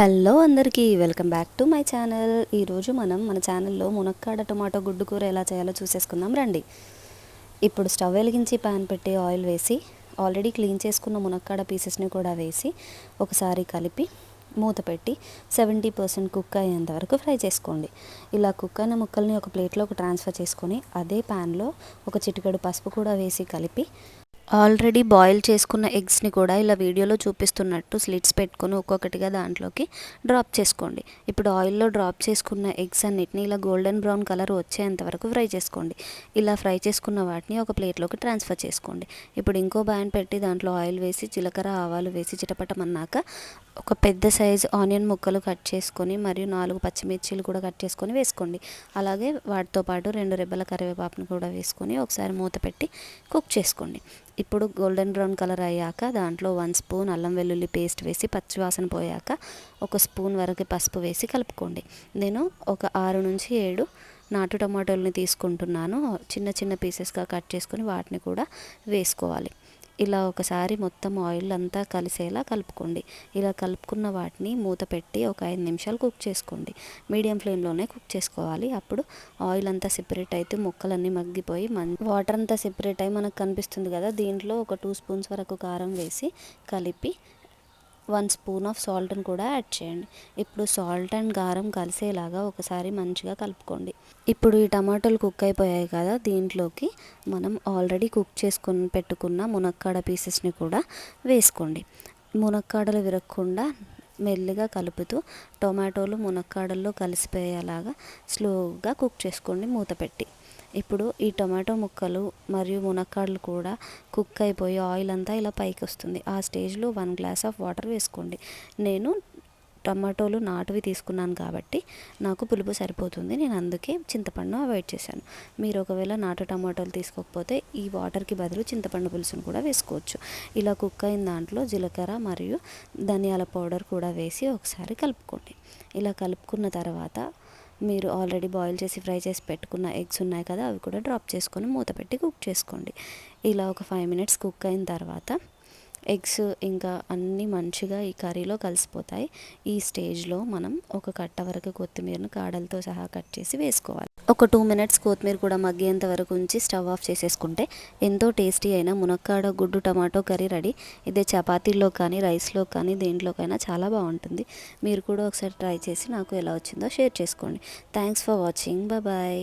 Hello అందరికీ welcome back to my channel. ఈరోజు మనం మన ఛానల్లో మునక్కాడ టొమాటో గుడ్డు కూర ఎలా చేయాలో చూసేసుకుందాం రండి. ఇప్పుడు స్టవ్ వెలిగించి ప్యాన్ పెట్టి ఆయిల్ వేసి ఆల్రెడీ క్లీన్ చేసుకున్న మునక్కాడ పీసెస్ని కూడా వేసి ఒకసారి కలిపి మూత పెట్టి 70% కుక్ అయ్యేంత వరకు ఫ్రై చేసుకోండి. ఇలా కుక్ అయిన ముక్కల్ని ఒక ప్లేట్లోకి ట్రాన్స్ఫర్ చేసుకొని అదే ప్యాన్లో ఒక చిటికెడు పసుపు కూడా వేసి కలిపి ఆల్రెడీ బాయిల్ చేసుకున్న ఎగ్స్ని కూడా ఇలా వీడియోలో చూపిస్తున్నట్టు స్లిట్స్ పెట్టుకొని ఒక్కొక్కటిగా దాంట్లోకి డ్రాప్ చేసుకోండి. ఇప్పుడు ఆయిల్లో డ్రాప్ చేసుకున్న ఎగ్స్ అన్నిటిని ఇలా గోల్డెన్ బ్రౌన్ కలర్ వచ్చేంత వరకు ఫ్రై చేసుకోండి. ఇలా ఫ్రై చేసుకున్న వాటిని ఒక ప్లేట్లోకి ట్రాన్స్ఫర్ చేసుకోండి. ఇప్పుడు ఇంకో ప్యాన్ పెట్టి దాంట్లో ఆయిల్ వేసి జీలకర్ర ఆవాలు వేసి చిటపటమన్నాక ఒక పెద్ద సైజు ఆనియన్ ముక్కలు కట్ చేసుకొని మరియు 4 పచ్చిమిర్చీలు కూడా కట్ చేసుకొని వేసుకోండి. అలాగే వాటితో పాటు 2 రెబ్బల కరివేపాకును కూడా వేసుకొని ఒకసారి మూత పెట్టి కుక్ చేసుకోండి. ఇప్పుడు గోల్డెన్ బ్రౌన్ కలర్ అయ్యాక దాంట్లో 1 స్పూన్ అల్లం వెల్లుల్లి పేస్ట్ వేసి పచ్చివాసన పోయాక 1 స్పూన్ వరకు పసుపు వేసి కలుపుకోండి. నేను ఒక 6 నుంచి 7 నాటు టమాటోలని తీసుకుంటున్నాను. చిన్న చిన్న పీసెస్గా కట్ చేసుకొని వాటిని కూడా వేసుకోవాలి. ఇలా ఒకసారి మొత్తం ఆయిల్ అంతా కలిసేలా కలుపుకోండి. ఇలా కలుపుకున్న వాటిని మూత పెట్టి ఒక 5 నిమిషాలు కుక్ చేసుకోండి. మీడియం ఫ్లేమ్లోనే కుక్ చేసుకోవాలి. అప్పుడు ఆయిల్ అంతా సెపరేట్ అయితే ముక్కలన్నీ మగ్గిపోయి వాటర్ అంతా సెపరేట్ అయ్యి మనకు కనిపిస్తుంది కదా, దీంట్లో ఒక 2 స్పూన్స్ వరకు కారం వేసి కలిపి 1 స్పూన్ ఆఫ్ సాల్ట్ని కూడా యాడ్ చేయండి. ఇప్పుడు సాల్ట్ అండ్ కారం కలిసేలాగా ఒకసారి మంచిగా కలుపుకోండి. ఇప్పుడు ఈ టమాటాలు కుక్ అయిపోయాయి కదా, దీంట్లోకి మనం ఆల్రెడీ కుక్ చేసుకొని పెట్టుకున్న మునక్కాడ పీసెస్ని కూడా వేసుకోండి. మునక్కాడలు విరగకుండా మెల్లిగా కలుపుతూ టొమాటోలు మునక్కాడల్లో కలిసిపోయేలాగా స్లోగా కుక్ చేసుకోండి మూత పెట్టి. ఇప్పుడు ఈ టొమాటో ముక్కలు మరియు మునక్కాడలు కూడా కుక్ అయిపోయి ఆయిల్ అంతా ఇలా పైకి వస్తుంది. ఆ స్టేజ్లో 1 గ్లాస్ ఆఫ్ వాటర్ వేసుకోండి. నేను టమాటోలు నాటువి తీసుకున్నాను కాబట్టి నాకు పులుపు సరిపోతుంది. నేను అందుకే చింతపండు అవాయిడ్ చేశాను. మీరు ఒకవేళ నాటు టమాటోలు తీసుకోకపోతే ఈ వాటర్కి బదులు చింతపండు పులుసును కూడా వేసుకోవచ్చు. ఇలా కుక్ అయిన దాంట్లో జీలకర్ర మరియు ధనియాల పౌడర్ కూడా వేసి ఒకసారి కలుపుకోండి. ఇలా కలుపుకున్న తర్వాత మీరు ఆల్రెడీ బాయిల్ చేసి ఫ్రై చేసి పెట్టుకున్న ఎగ్స్ ఉన్నాయి కదా, అవి కూడా డ్రాప్ చేసుకొని మూత పెట్టి కుక్ చేసుకోండి. ఇలా ఒక 5 మినిట్స్ కుక్ అయిన తర్వాత ఎగ్స్ ఇంకా అన్నీ మంచిగా ఈ కర్రీలో కలిసిపోతాయి. ఈ స్టేజ్లో మనం ఒక కట్ట వరకు కొత్తిమీరను కాడలతో సహా కట్ చేసి వేసుకోవాలి. ఒక 2 మినిట్స్ కొత్తిమీర కూడా మగ్గేంత వరకు ఉంచి స్టవ్ ఆఫ్ చేసేసుకుంటే ఎంతో టేస్టీ అయిన మునక్కాడ గుడ్డు టమాటో కర్రీ రెడీ. ఇదే చపాతీల్లో కానీ రైస్లో కానీ దేంట్లోకైనా చాలా బాగుంటుంది. మీరు కూడా ఒకసారి ట్రై చేసి నాకు ఎలా వచ్చిందో షేర్ చేసుకోండి. Thanks for watching. బాయ్.